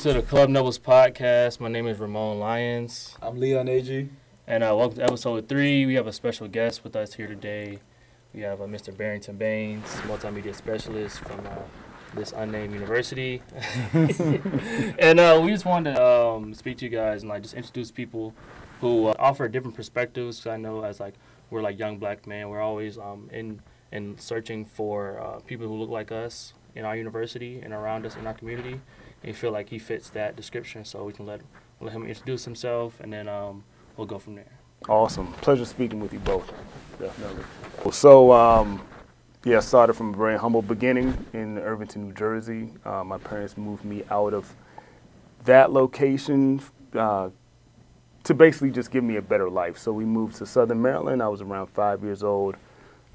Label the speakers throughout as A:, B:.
A: to the Club Nevils podcast. My name is Ramon Lyons.
B: I'm Leon AG.
A: And welcome to episode 3. We have a special guest with us here today. We have Mr. Barrington Baynes, Multimedia Specialist from this unnamed university. And we just wanted to speak to you guys and just introduce people who offer different perspectives. Cause I know as we're young black men, we're always in searching for people who look like us in our university and around us in our community. And we feel like he fits that description, so we can let him introduce himself, and then we'll go from there.
C: Awesome. Pleasure speaking with you both. Definitely. So, I started from a very humble beginning in Irvington, New Jersey. My parents moved me out of that location to basically just give me a better life. So we moved to Southern Maryland. I was around 5 years old,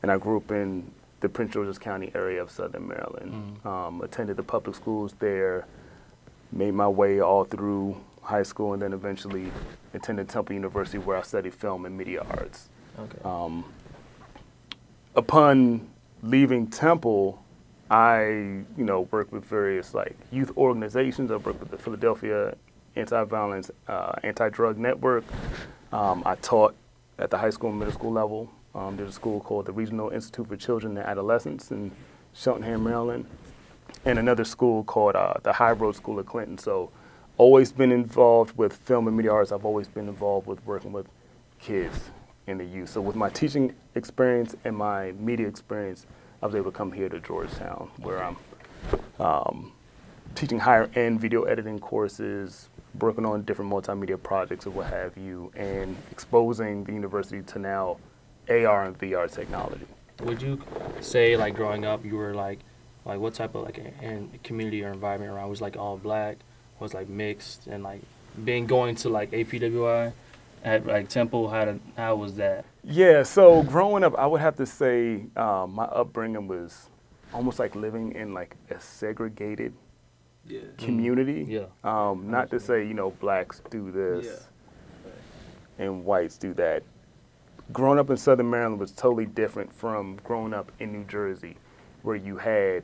C: and I grew up in the Prince George's County area of Southern Maryland. Attended the public schools there, made my way all through high school, and then eventually attended Temple University, where I studied film and media arts. Okay. Upon leaving Temple, I worked with various youth organizations. I worked with the Philadelphia Anti-Violence, Anti-Drug Network. I taught at the high school and middle school level. There's a school called the Regional Institute for Children and Adolescents in Cheltenham, Maryland, and another school called the High Road School of Clinton. So always been involved with film and media arts. I've always been involved with working with kids and the youth. So with my teaching experience and my media experience, I was able to come here to Georgetown, where I'm teaching higher end video editing courses, working on different multimedia projects or what have you, and exposing the university to now AR and VR technology.
A: Would you say growing up you were what type of community or environment around? Was all black? Was mixed? And going to APWI at Temple, how was that?
C: Yeah, so growing up, I would have to say my upbringing was almost like living in a segregated community. Yeah. Not to say blacks do this and whites do that. Growing up in Southern Maryland was totally different from growing up in New Jersey, where you had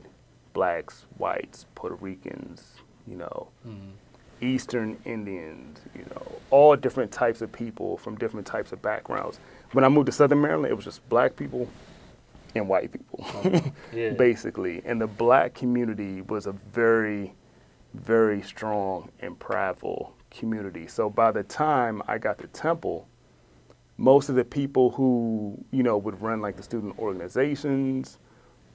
C: blacks, whites, Puerto Ricans, Eastern Indians, all different types of people from different types of backgrounds. When I moved to Southern Maryland, it was just black people and white people, basically. And the black community was a very, very strong and prideful community. So by the time I got to Temple, most of the people who, would run the student organizations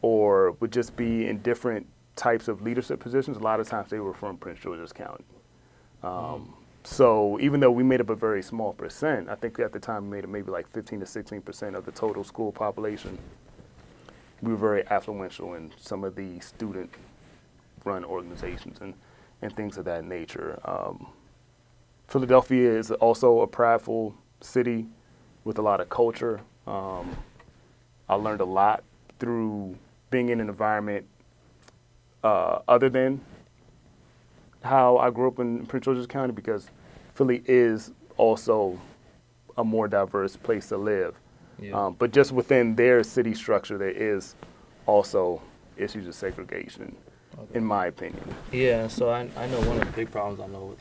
C: or would just be in different types of leadership positions, a lot of times they were from Prince George's County. So even though we made up a very small percent, I think at the time we made it maybe 15 to 16% of the total school population, we were very affluential in some of the student-run organizations and things of that nature. Philadelphia is also a prideful city with a lot of culture. I learned a lot through being in an environment other than how I grew up in Prince George's County, because Philly is also a more diverse place to live. Yeah. But just within their city structure, there is also issues of segregation, in my opinion.
A: Yeah, so I know one of the big problems I know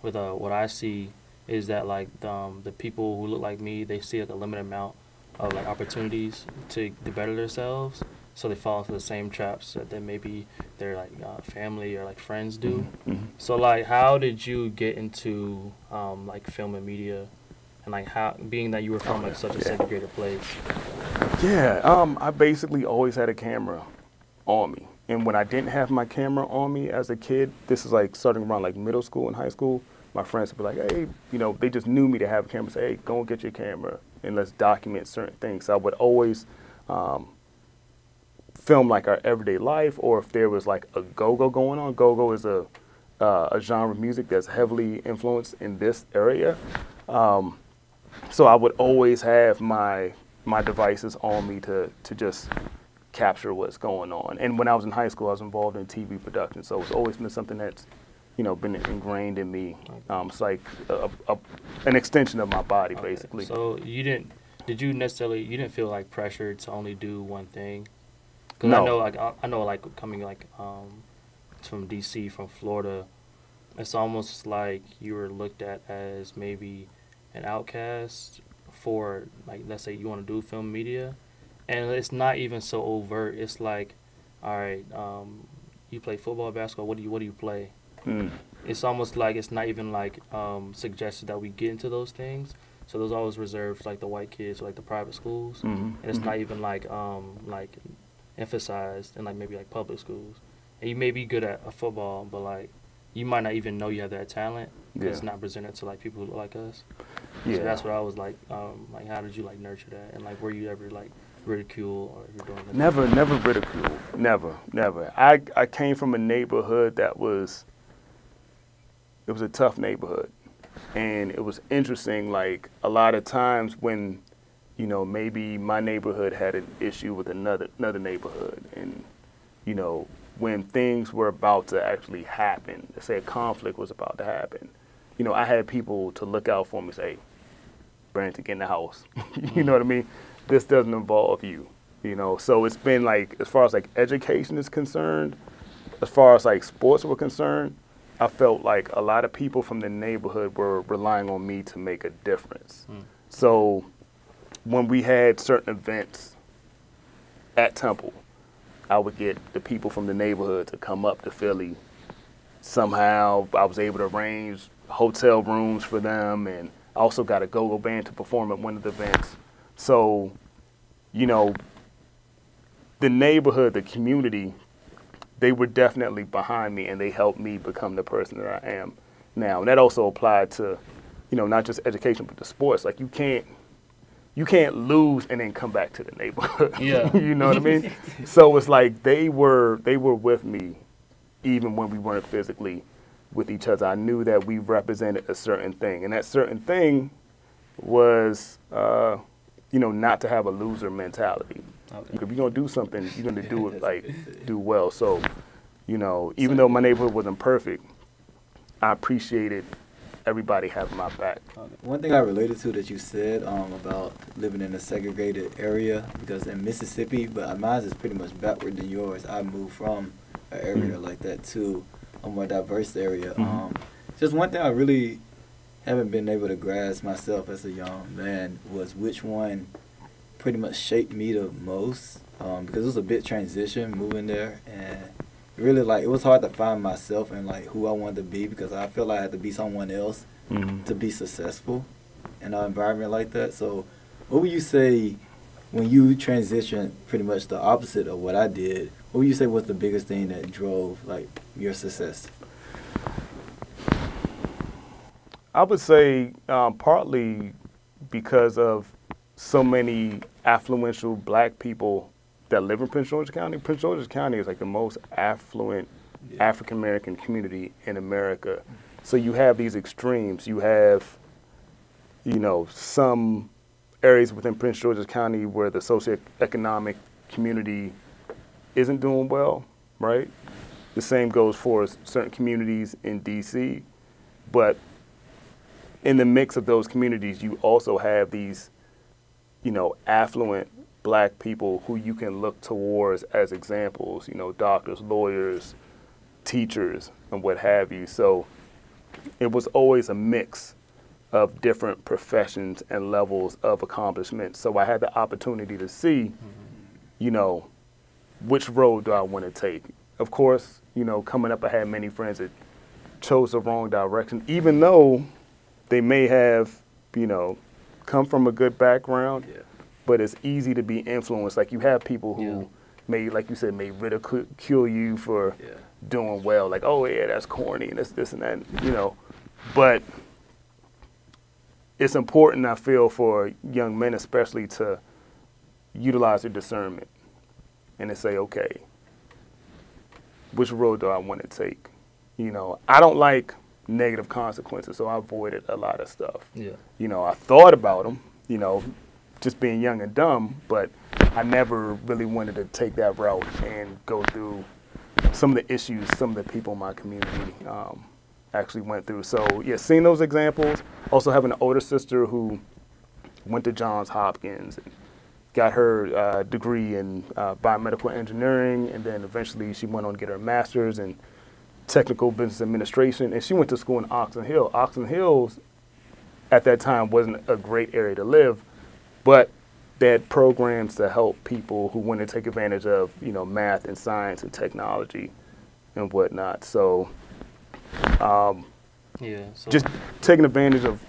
A: with what I see is that the people who look like me, they see a limited amount of opportunities to better themselves, so they fall into the same traps that maybe their family or friends do. Mm-hmm. So how did you get into film and media, and how, being that you were from such a segregated place?
C: Yeah, I basically always had a camera on me, and when I didn't have my camera on me as a kid, this is starting around middle school and high school. My friends would be like, hey, they just knew me to have a camera. Say, hey, go and get your camera and let's document certain things. So I would always film our everyday life, or if there was a go-go going on. Go-go is a genre of music that's heavily influenced in this area. So I would always have my devices on me to just capture what's going on. And when I was in high school, I was involved in TV production. So it's always been something that's been ingrained in me. It's an extension of my body, basically.
A: So you didn't feel pressured to only do one thing? Because
C: No.
A: I know coming from DC, from Florida, it's almost like you were looked at as maybe an outcast for, like, let's say you want to do film media, and it's not even so overt. It's like, all right, you play football, basketball. What do you play?
C: Mm.
A: It's almost like it's not even like suggested that we get into those things. So those always reserved for, like, the white kids or like the private schools,
C: Mm-hmm.
A: and it's not even like emphasized in like maybe like public schools. And you may be good at a football, but like you might not even know you have that talent because it's not presented to like people who look like us.
C: Yeah.
A: So that's what I was like how did you like nurture that, and like were you ever like ridicule or you're doing that?
C: Never ridicule. Never. I came from a neighborhood that was a tough neighborhood. And it was interesting, like a lot of times when, you know, maybe my neighborhood had an issue with another neighborhood, and, you know, when things were about to actually happen, let's say a conflict was about to happen, you know, I had people to look out for me, say, Barrington, get in the house. You know what I mean? This doesn't involve you, you know? So it's been like, as far as like education is concerned, as far as like sports were concerned, I felt like a lot of people from the neighborhood were relying on me to make a difference. So when we had certain events at Temple, I would get the people from the neighborhood to come up to Philly. Somehow I was able to arrange hotel rooms for them, and I also got a go-go band to perform at one of the events. So, you know, the neighborhood, the community, they were definitely behind me, and they helped me become the person that I am now. And that also applied to, you know, not just education, but the sports. Like you can't lose and then come back to the neighborhood.
A: Yeah.
C: You know what I mean? So it's like they were with me even when we weren't physically with each other. I knew that we represented a certain thing, and that certain thing was, you know, not to have a loser mentality. Okay. If you're gonna do something, you're gonna do it like do well. So, you know, even though my neighborhood wasn't perfect, I appreciated everybody having my back.
B: One thing I related to that you said about living in a segregated area, because in Mississippi, but mine is pretty much backward than yours. I moved from an area like that to a more diverse area. Just one thing I really haven't been able to grasp myself as a young man was which one pretty much shaped me the most, because it was a big transition moving there, and really like it was hard to find myself and like who I wanted to be, because I feel like I had to be someone else to be successful in an environment like that. So what would you say when you transitioned pretty much the opposite of what I did? What would you say was the biggest thing that drove like your success?
C: I would say partly because of so many affluential black people that live in Prince George's County. Prince George's County is like the most affluent African American community in America. So you have these extremes. You have, you know, some areas within Prince George's County where the socioeconomic community isn't doing well, right? The same goes for certain communities in DC. But in the mix of those communities, you also have these, you know, affluent black people who you can look towards as examples, you know, doctors, lawyers, teachers, and what have you. So it was always a mix of different professions and levels of accomplishment. So I had the opportunity to see, you know, which road do I want to take. Of course, you know, coming up, I had many friends that chose the wrong direction, even though they may have, you know, come from a good background, but it's easy to be influenced. Like you have people who may, like you said, may ridicule you for doing well. Like, oh yeah, that's corny and this and that, you know. But it's important, I feel, for young men especially to utilize their discernment and to say, okay, which road do I want to take? You know, I don't like negative consequences, so I avoided a lot of stuff. You know, I thought about them, you know, just being young and dumb, but I never really wanted to take that route and go through some of the issues some of the people in my community actually went through. So yeah, seeing those examples, also having an older sister who went to Johns Hopkins and got her degree in biomedical engineering, and then eventually she went on to get her master's, and technical business administration, and she went to school in Oxon Hill. Oxon Hills at that time wasn't a great area to live, but they had programs to help people who wanted to take advantage of, you know, math and science and technology and whatnot. So, just taking advantage of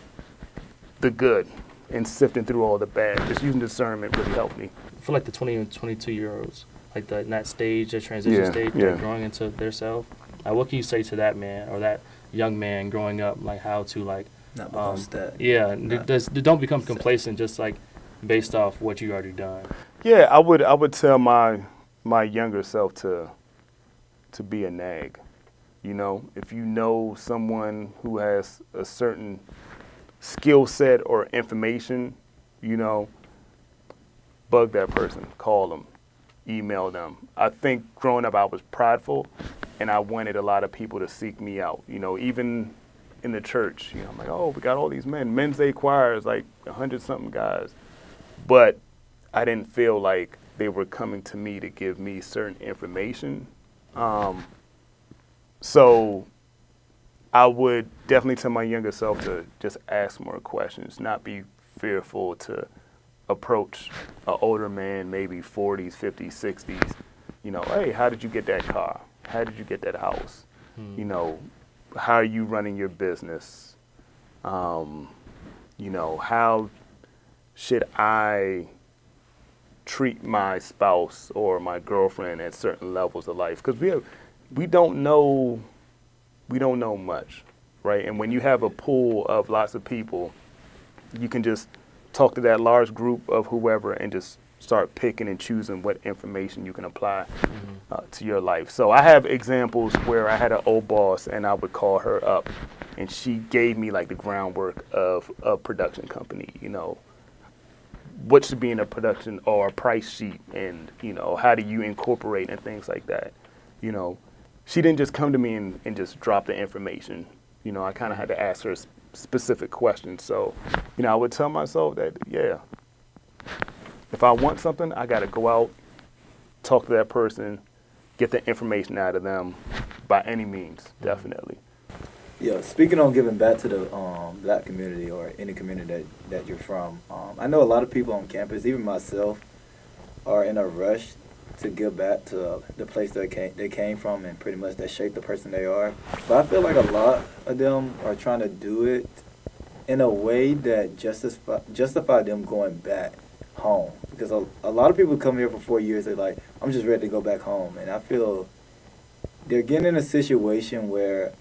C: the good and sifting through all the bad, just using discernment really helped me.
A: I feel like the 20 and 22-year-olds, like in that stage, that transition stage, they're growing into their self. Like, what can you say to that man or that young man growing up, like how to like
B: not become that?
A: Yeah, don't become complacent just like based off what you already done.
C: Yeah, I would tell my younger self to be a nag. You know, if you know someone who has a certain skill set or information, you know, bug that person, call them, email them. I think growing up I was prideful and I wanted a lot of people to seek me out. You know, even in the church, you know, I'm like, oh, we got all these men. Men's day choirs, like 100-something guys. But I didn't feel like they were coming to me to give me certain information. So I would definitely tell my younger self to just ask more questions, not be fearful to approach an older man, maybe 40s, 50s, 60s. You know, hey, how did you get that car? How did you get that house? You know, how are you running your business? You know, how should I treat my spouse or my girlfriend at certain levels of life? Because we don't know much, right? And when you have a pool of lots of people, you can just talk to that large group of whoever and just start picking and choosing what information you can apply to your life. So I have examples where I had an old boss and I would call her up and she gave me like the groundwork of a production company, you know, what should be in a production or a price sheet and, you know, how do you incorporate and things like that. You know, she didn't just come to me and just drop the information. You know, I kind of had to ask her specific questions. So, you know, I would tell myself that, yeah, if I want something, I got to go out, talk to that person, get the information out of them by any means, definitely.
B: Yeah, speaking on giving back to the black community or any community that you're from, I know a lot of people on campus, even myself, are in a rush to give back to the place that they came from and pretty much that shaped the person they are. But I feel like a lot of them are trying to do it in a way that justify them going back home. Because a lot of people come here for 4 years, they're like, I'm just ready to go back home. And I feel they're getting in a situation where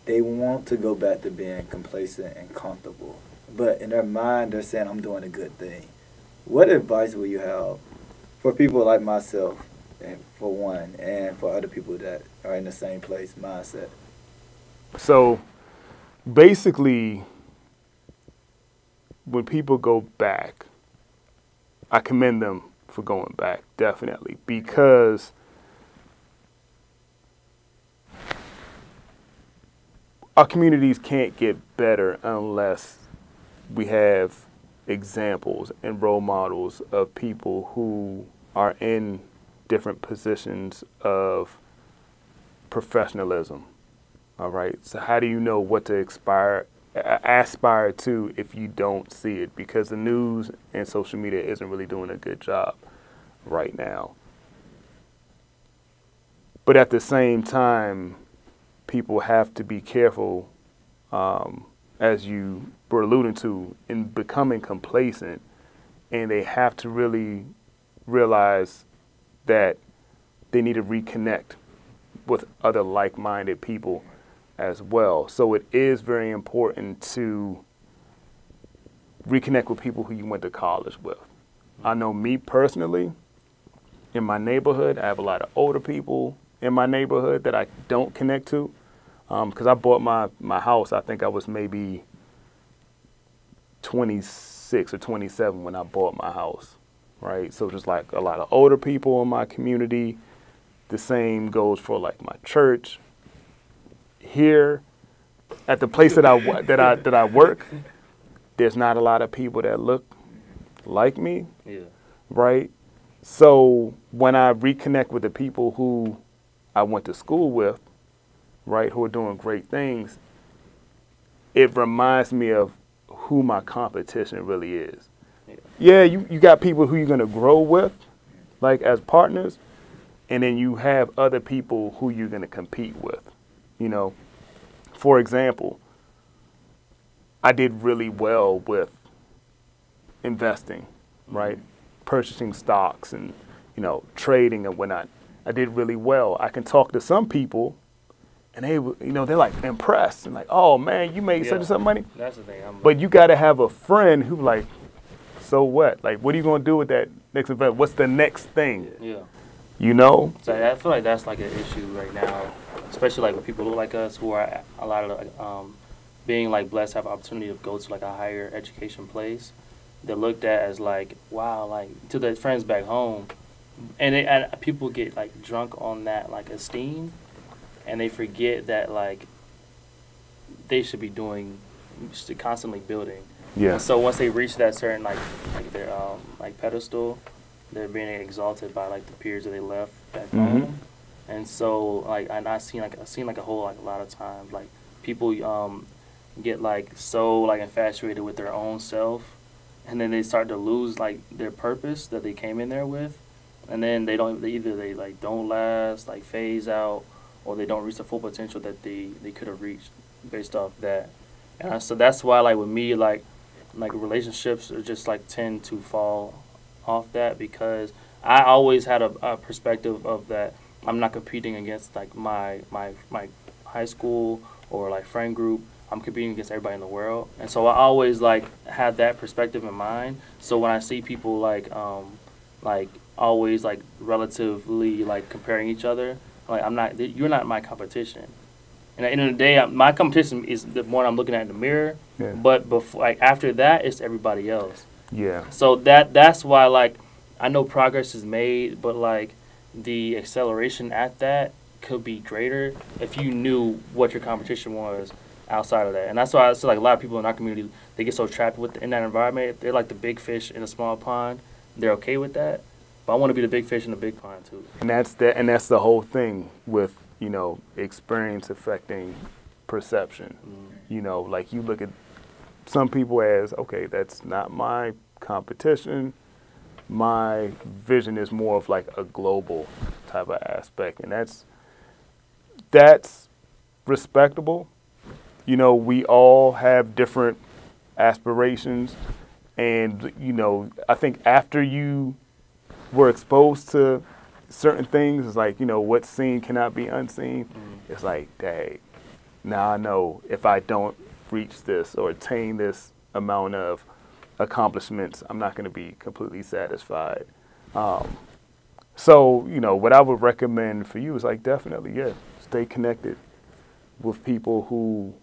B: they want to go back to being complacent and comfortable. But in their mind, they're saying, I'm doing a good thing. What advice will you have for people like myself, and for one, and for other people that are in the same place mindset?
C: So basically, when people go back, I commend them for going back, definitely, because our communities can't get better unless we have examples and role models of people who are in different positions of professionalism. All right. So how do you know what to aspire to if you don't see it? Because the news and social media isn't really doing a good job right now. But at the same time, people have to be careful, as you were alluding to, in becoming complacent, and they have to really realize that they need to reconnect with other like-minded people as well. So it is very important to reconnect with people who you went to college with. I know me personally, in my neighborhood, I have a lot of older people in my neighborhood that I don't connect to. Because I bought my house, I think I was maybe 26 or 27 when I bought my house, right? So just like a lot of older people in my community. The same goes for like my church. Here, at the place that I work, there's not a lot of people that look like me, right? So when I reconnect with the people who I went to school with, right, who are doing great things, it reminds me of who my competition really is. Yeah, you got people who you're going to grow with, like as partners, and then you have other people who you're going to compete with. You know, for example, I did really well with investing, right? Purchasing stocks and, you know, trading and whatnot. I did really well. I can talk to some people and they, you know, they're like impressed and like, oh man, you made such and such money.
A: That's the thing.
C: But you got to have a friend who like, so what? Like, what are you going to do with that next event? What's the next thing?
A: Yeah.
C: You know?
A: So I feel like that's like an issue right now, especially like with people who look like us who are a lot of being like blessed to have opportunity to go to like a higher education place. They're looked at as like, wow, like to their friends back home, and people get like drunk on that like esteem, and they forget that like they should be doing, constantly building.
C: Yeah.
A: And so once they reach that certain like their like pedestal, they're being exalted by like the peers that they left back home. And so like I've seen like a whole like a lot of times like people get like so like infatuated with their own self, and then they start to lose like their purpose that they came in there with, and then they like don't last, like phase out, or they don't reach the full potential that they could have reached based off that. And so that's why like with me like relationships are just like tend to fall off that, because I always had a perspective of that I'm not competing against like my high school or like friend group. I'm competing against everybody in the world, and so I always like have that perspective in mind. So when I see people like always like relatively like comparing each other, like you're not my competition. And at the end of the day, my competition is the one I'm looking at in the mirror.
C: Yeah.
A: But before, like after that, it's everybody else.
C: Yeah.
A: So that's why like I know progress is made, but like the acceleration at that could be greater if you knew what your competition was outside of that. And that's why I feel like a lot of people in our community, they get so trapped in that environment. They're like the big fish in a small pond. They're okay with that. But I want to be the big fish in the big pond too.
C: And that's the whole thing with, you know, experience affecting perception. You know, like you look at some people as, okay, that's not my competition. My vision is more of like a global type of aspect, and that's respectable. You know, we all have different aspirations, and you know, I think after you were exposed to certain things, it's like, you know, what's seen cannot be unseen. It's like, dang, now I know if I don't reach this or attain this amount of accomplishments, I'm not going to be completely satisfied. So, you know, what I would recommend for you is like definitely, yeah, stay connected with people who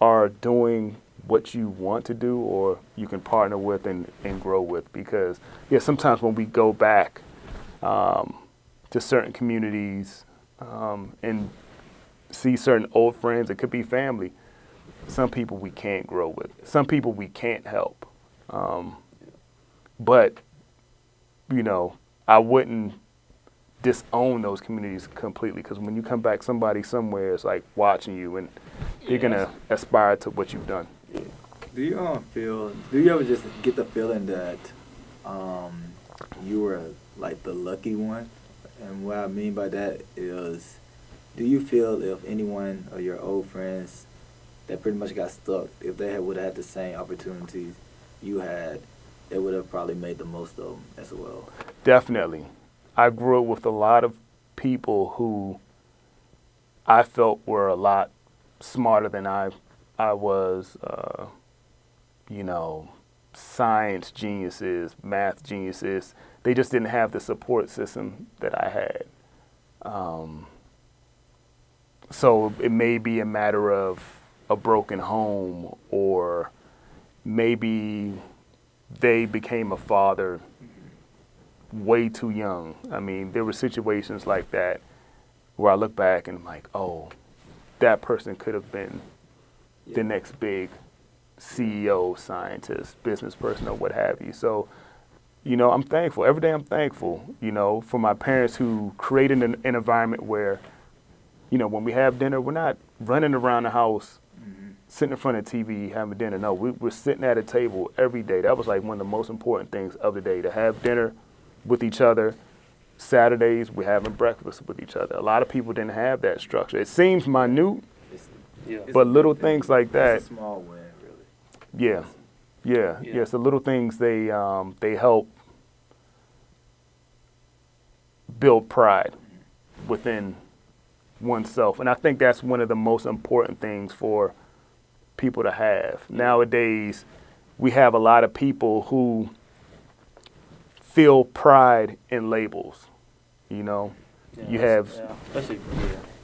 C: are doing what you want to do or you can partner with and grow with. Because, yeah, sometimes when we go back to certain communities and see certain old friends, it could be family, some people we can't grow with, some people we can't help. But, you know, I wouldn't disown those communities completely, because when you come back, somebody somewhere is like watching you and they're going to aspire to what you've done.
B: Do you ever just get the feeling that you were like the lucky one? And what I mean by that is, do you feel if anyone of your old friends that pretty much got stuck, if they would have had the same opportunities you had, they would have probably made the most of them as well?
C: Definitely. I grew up with a lot of people who I felt were a lot smarter than I was, you know, science geniuses, math geniuses. They just didn't have the support system that I had. So it may be a matter of a broken home, or maybe they became a father way too young. I mean, there were situations like that where I look back and I'm like, oh, that person could have been the next big CEO, scientist, business person, or what have you. So, you know, I'm thankful. Every day I'm thankful, you know, for my parents who created an environment where you know, when we have dinner, we're not running around the house, sitting in front of TV, having dinner. No, we're sitting at a table every day. That was like one of the most important things of the day, to have dinner with each other. Saturdays, we're having breakfast with each other. A lot of people didn't have that structure. It seems minute, but little things like that.
B: It's a small win, really.
C: Yeah. So little things, they help build pride within oneself, and I think that's one of the most important things for people to have. Nowadays, we have a lot of people who feel pride in labels. You know, you have,
A: especially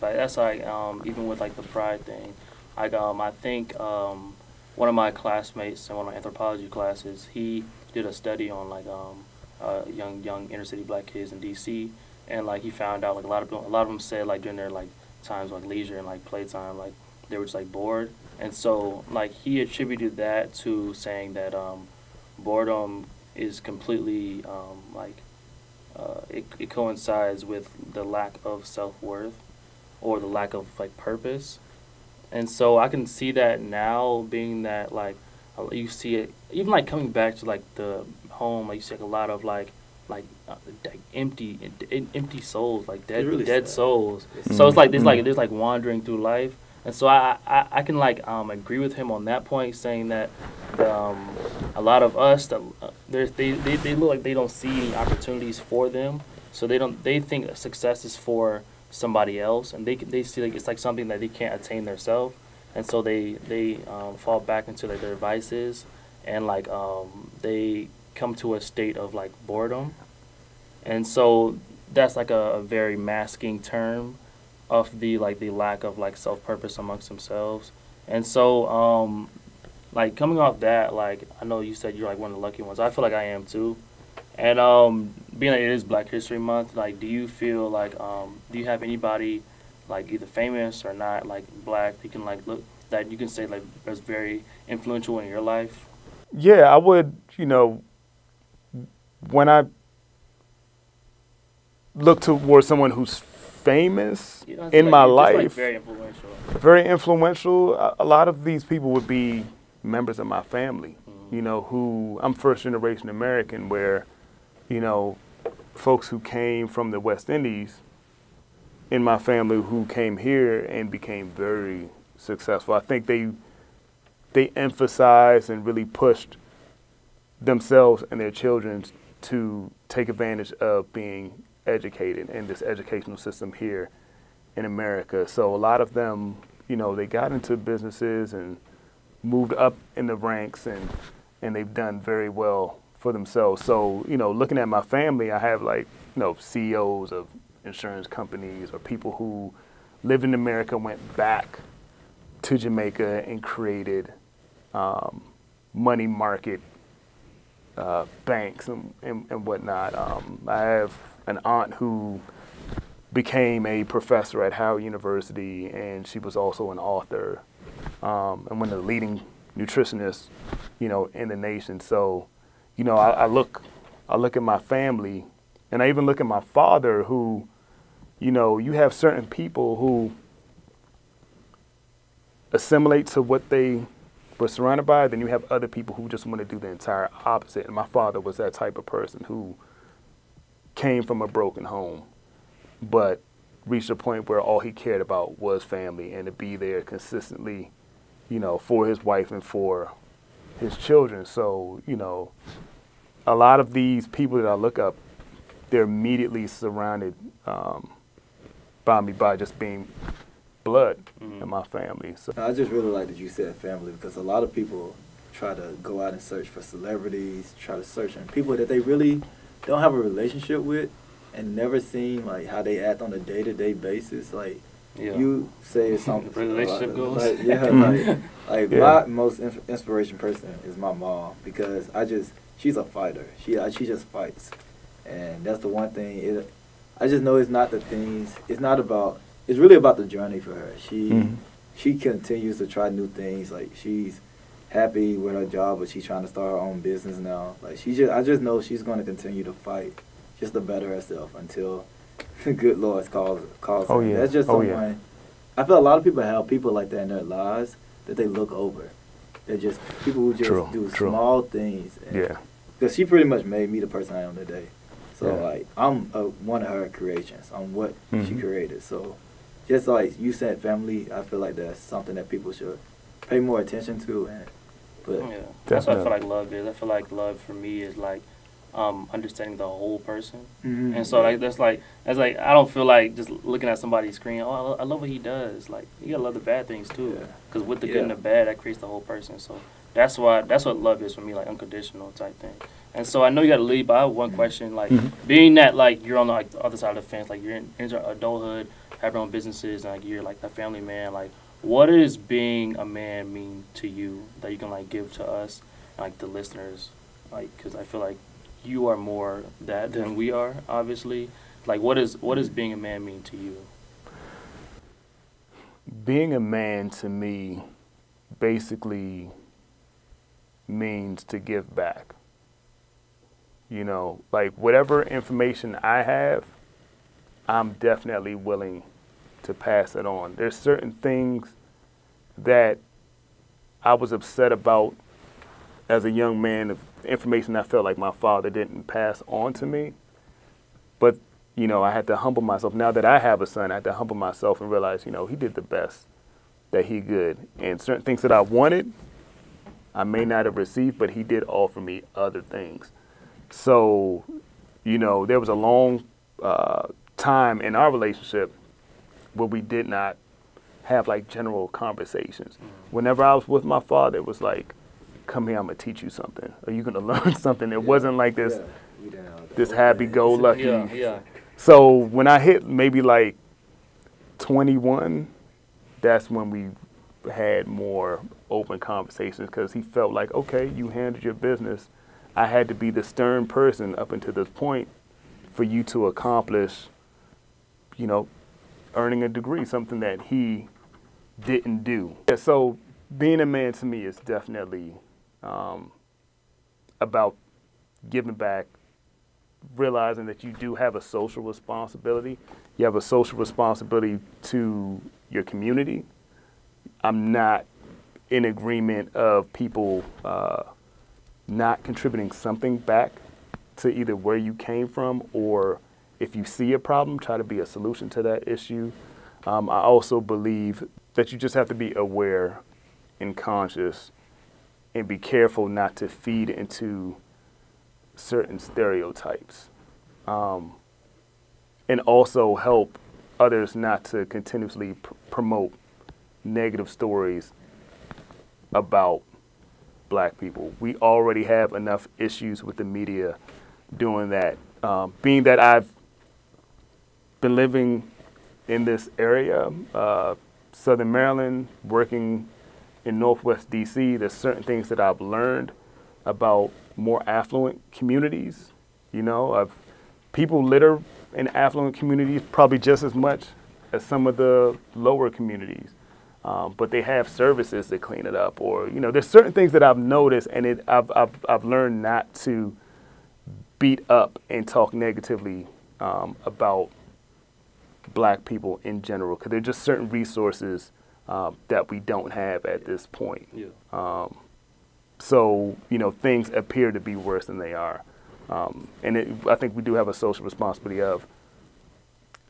A: like that's like even with like the pride thing. Like I think one of my classmates in one of my anthropology classes, he did a study on like young inner city black kids in DC, and like he found out like a lot of them said like during their like times like leisure and like playtime, like they were just like bored, and so like he attributed that to saying that boredom is completely it coincides with the lack of self-worth or the lack of like purpose. And so I can see that now, being that like you see it even like coming back to like the home, like you see like a lot of like empty souls, like dead souls. So it's like there's like wandering through life. And so I can like agree with him on that point, saying that a lot of us that they look like they don't see any opportunities for them, so they think success is for somebody else, and they see like it's like something that they can't attain themselves, and so they fall back into like their vices, and like they come to a state of like boredom, and so that's like a very masking term of the lack of like self-purpose amongst themselves. And so like coming off that, like I know you said you're like one of the lucky ones. I feel like I am too. And being that it is Black History Month, like do you feel like do you have anybody like either famous or not like black you can like look that you can say like was very influential in your life?
C: Yeah, I would, you know, when I look towards someone who's famous in my life,
A: like very influential.
C: Very influential. A lot of these people would be members of my family, you know, who I'm first generation American, where, you know, folks who came from the West Indies in my family who came here and became very successful. I think they emphasized and really pushed themselves and their children to take advantage of being educated in this educational system here in America. So a lot of them, you know, they got into businesses and moved up in the ranks, and they've done very well for themselves. So, you know, looking at my family, I have like, you know, CEOs of insurance companies or people who lived in America, went back to Jamaica and created money market banks and whatnot. I have an aunt who became a professor at Howard University, and she was also an author and one of the leading nutritionists, you know, in the nation. So, you know, I look at my family, and I even look at my father, who, you know, you have certain people who assimilate to what they were surrounded by, then you have other people who just want to do the entire opposite. And my father was that type of person who came from a broken home, but reached a point where all he cared about was family and to be there consistently, you know, for his wife and for his children. So, you know, a lot of these people that I look up, they're immediately surrounded by me by just being blood in my family. So
B: I just really like that you said family, because a lot of people try to go out and search for celebrities, try to search on people that they really don't have a relationship with and never seen like how they act on a day-to-day basis. Like you say something
A: relationship goals.
B: Like my most inspiration person is my mom, because she's a fighter. She just fights, and that's the one thing. I just know it's not the things. It's really about the journey for her. She continues to try new things. Like she's happy with her job, but she's trying to start her own business now. Like I just know she's going to continue to fight just to better herself until the good Lord calls her.
C: Oh, yeah.
B: That's just someone I feel a lot of people have people like that in their lives that they look over. They're just people who just do small things.
C: Yeah.
B: Because she pretty much made me the person I am today. So,
C: Yeah.
B: like, I'm one of her creations. I'm what she created. So, just like you said, family, I feel like that's something that people should pay more attention to.
A: Yeah, that's what I feel like love is. I feel like love for me is like understanding the whole person. And so like that's like I don't feel like just looking at somebody's screen. Oh, I love what he does. Like you gotta love the bad things too, because with the good and the bad, that creates the whole person. So that's what love is for me, like unconditional type thing. And so I know you gotta leave, but I have one question. Like being that like you're on the other side of the fence, like you're in adulthood, have your own businesses, and like you're like a family man. Like what does being a man mean to you that you can like give to us, like the listeners, like because I feel like you are more that than we are, obviously. Like, what does being a man mean to you?
C: Being a man to me basically means to give back. You know, like whatever information I have, I'm definitely willing to pass it on. There's certain things that I was upset about as a young man, of information I felt like my father didn't pass on to me. But, you know, I had to humble myself. Now that I have a son, I had to humble myself and realize, you know, he did the best that he could. And certain things that I wanted, I may not have received, but he did offer me other things. So, you know, there was a long time in our relationship where we did not have like general conversations. Whenever I was with my father, it was like, come here, I'm gonna teach you something. Or you're gonna learn something. It wasn't like this this happy-go-lucky. So when I hit maybe like 21, that's when we had more open conversations, because he felt like, okay, you handled your business. I had to be the stern person up until this point for you to accomplish, you know, earning a degree, something that he didn't do. Yeah, so being a man to me is definitely about giving back, realizing that you do have a social responsibility. You have a social responsibility to your community. I'm not in agreement of people not contributing something back to either where you came from, or if you see a problem, try to be a solution to that issue. I also believe that you just have to be aware and conscious and be careful not to feed into certain stereotypes, and also help others not to continuously promote negative stories about black people. We already have enough issues with the media doing that. Being that I've been living in this area, Southern Maryland, working in Northwest DC, there's certain things that I've learned about more affluent communities. You know, people litter in affluent communities probably just as much as some of the lower communities, but they have services to clean it up. Or, you know, there's certain things that I've noticed, and I've learned not to beat up and talk negatively about black people in general, because there are just certain resources that we don't have at this point. Yeah. So, you know, things appear to be worse than they are. And I think we do have a social responsibility of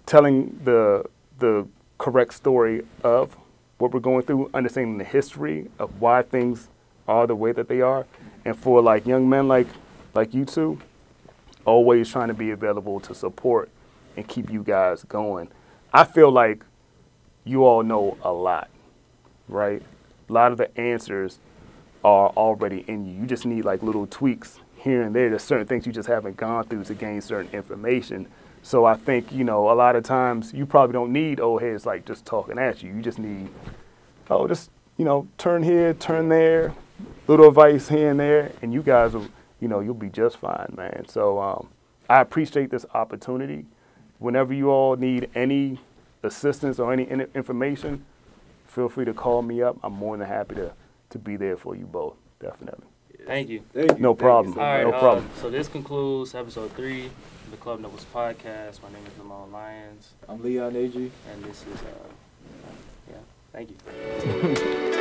C: telling the correct story of what we're going through, understanding the history of why things are the way that they are. And for like young men like you two, always trying to be available to support and keep you guys going. I feel like you all know a lot, right? A lot of the answers are already in you. You just need like little tweaks here and there. There's certain things you just haven't gone through to gain certain information. So I think, you know, a lot of times you probably don't need old heads like just talking at you. You just need, just, you know, turn here, turn there, little advice here and there, and you guys will, you know, you'll be just fine, man. So I appreciate this opportunity. Whenever you all need any assistance or any information, feel free to call me up. I'm more than happy to be there for you both, definitely.
A: Thank you.
C: No problem.
A: All right,
C: no problem.
A: So this concludes episode 3 of the Club Nevils podcast. My name is Ramon Lyons.
B: I'm Leon AG.
A: And this is Thank you.